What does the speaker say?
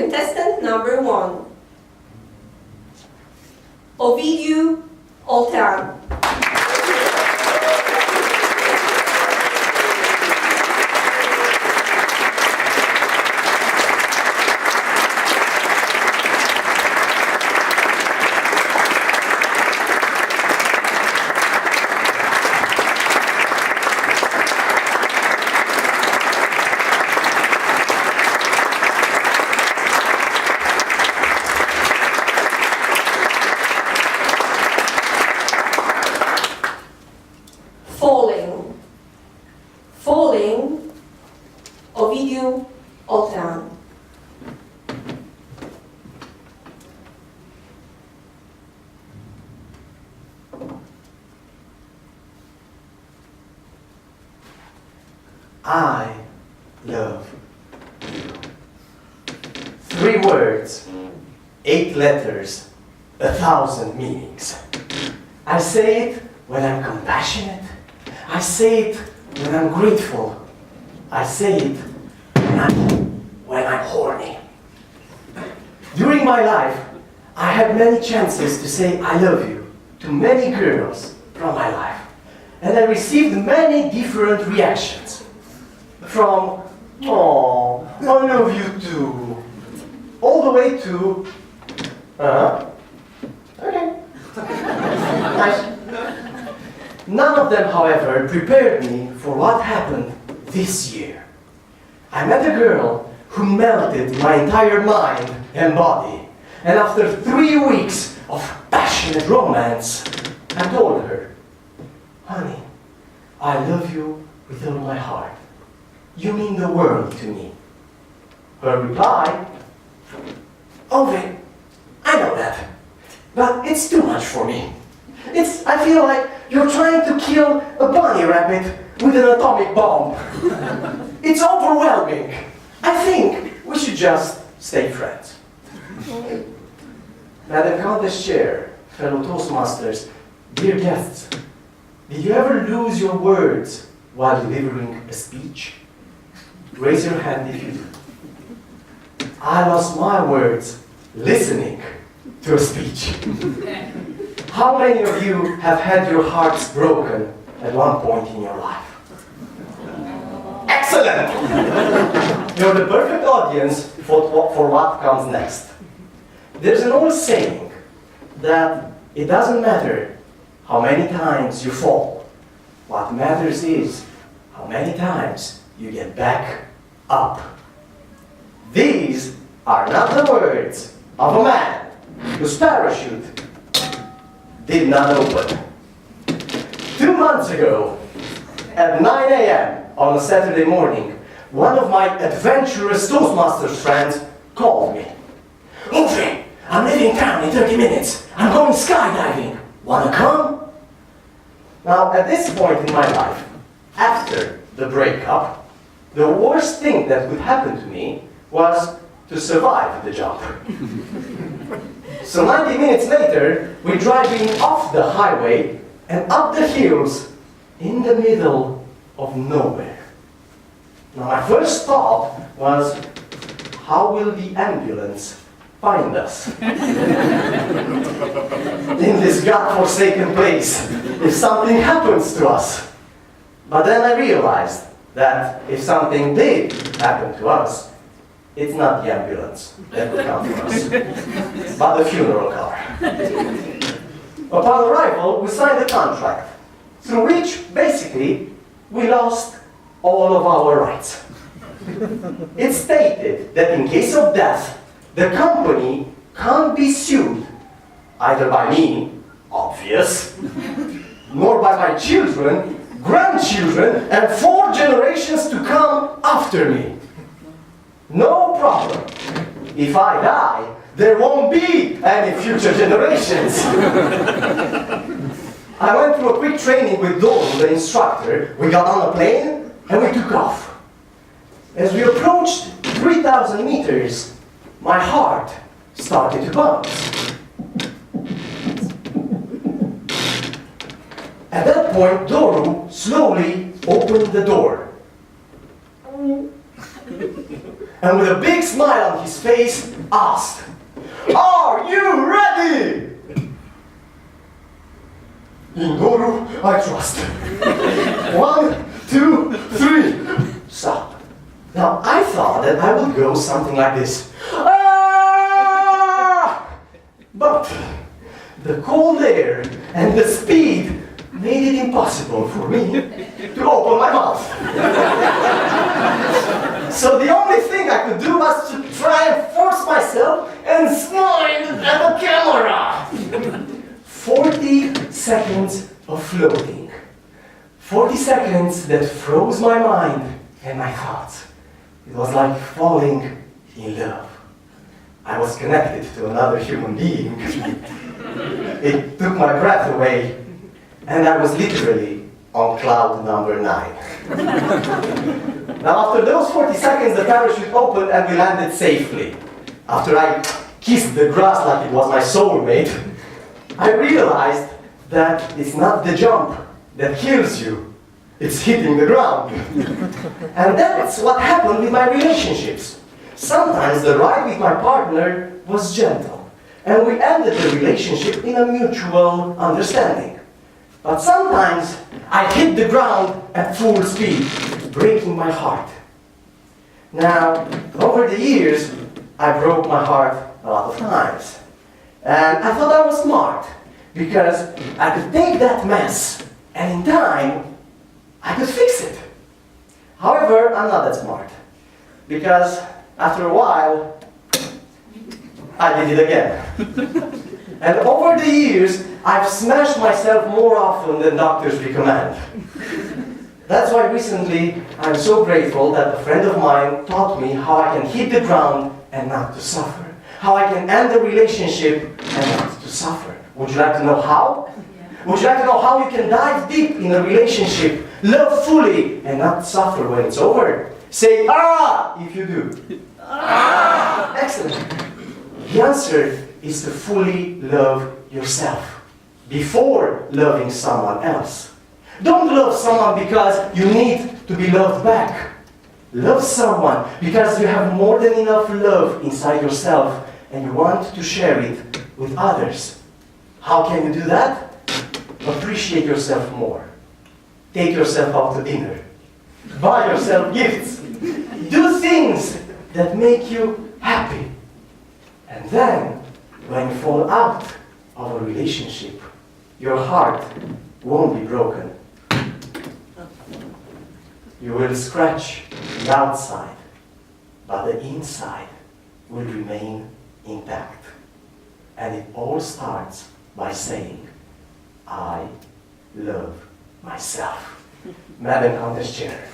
Contestant number 1, Ovidiu Oltean. Falling, Ovidiu Oltean. I love you. 3 words, 8 letters, 1,000 meanings. I say it when I'm compassionate. I say it when I'm grateful. I say it when I'm horny. During my life, I had many chances to say I love you to many girls from my life. And I received many different reactions. From, oh, I love you too, all the way to, okay. Nice. None of them, however, prepared me for what happened this year. I met a girl who melted my entire mind and body. And after 3 weeks of passionate romance, I told her, honey, I love you with all my heart. You mean the world to me. Her reply, Ovi, I know that, but it's too much for me. I feel like you're trying to kill a bunny rabbit with an atomic bomb. It's overwhelming. I think we should just stay friends. Madam Countess Chair, fellow Toastmasters, dear guests, did you ever lose your words while delivering a speech? Raise your hand if you do. I lost my words listening to a speech. How many of you have had your hearts broken at one point in your life? Excellent! You're the perfect audience for what comes next. There's an old saying that it doesn't matter how many times you fall. What matters is how many times you get back up. These are not the words of a man whose parachute did not open. 2 months ago, at 9 a.m. on a Saturday morning, one of my adventurous Toastmasters friends called me. Ovi, I'm leaving town in 30 minutes. I'm going skydiving. Wanna come? Now, at this point in my life, after the breakup, the worst thing that could happen to me was to survive the jump. So 90 minutes later, we're driving off the highway and up the hills in the middle of nowhere. Now my first thought was, how will the ambulance find us in this godforsaken place if something happens to us? But then I realized that if something did happen to us, it's not the ambulance that would come for us, but the funeral car. Upon arrival, we signed a contract, through which, basically, we lost all of our rights. It stated that in case of death, the company can't be sued, either by me, obvious, nor by my children, grandchildren, and 4 generations to come after me. No problem. If I die, there won't be any future generations. I went through a quick training with Doru, the instructor. We got on a plane and we took off. As we approached 3,000 meters, my heart started to bounce. At that point, Doru slowly opened the door. and with a big smile on his face, asked, "Are you ready?" In Guru, I trust. 1, 2, 3, stop. Now, I thought that I would go something like this. Ah! But the cold air and the speed made it impossible for me to open my mouth. So the only thing I could do was to try and force myself and smile at the camera. 40 seconds of floating. 40 seconds that froze my mind and my thoughts. It was like falling in love. I was connected to another human being. It took my breath away, and I was literally on cloud number 9. Now, after those 40 seconds, the parachute opened and we landed safely. After I kissed the grass like it was my soulmate, I realized that it's not the jump that kills you, it's hitting the ground. And that's what happened with my relationships. Sometimes the ride with my partner was gentle, and we ended the relationship in a mutual understanding. But sometimes I hit the ground at full speed, breaking my heart. Now, over the years, I broke my heart a lot of times. And I thought I was smart, because I could take that mess, and in time, I could fix it. However, I'm not that smart, because after a while, I did it again. And over the years, I've smashed myself more often than doctors recommend. That's why recently, I'm so grateful that a friend of mine taught me how I can hit the ground and not to suffer. How I can end a relationship and not to suffer. Would you like to know how? Would you like to know how you can dive deep in a relationship, love fully, and not suffer when it's over? Say "ah" if you do. Ah! Excellent. The answer is to fully love yourself before loving someone else. Don't love someone because you need to be loved back. Love someone because you have more than enough love inside yourself and you want to share it with others. How can you do that? Appreciate yourself more. Take yourself out to dinner. Buy yourself gifts. Do things that make you happy. And then, when you fall out of a relationship, your heart won't be broken. You will scratch the outside, but the inside will remain intact. And it all starts by saying, I love myself. Madam Countess Chair.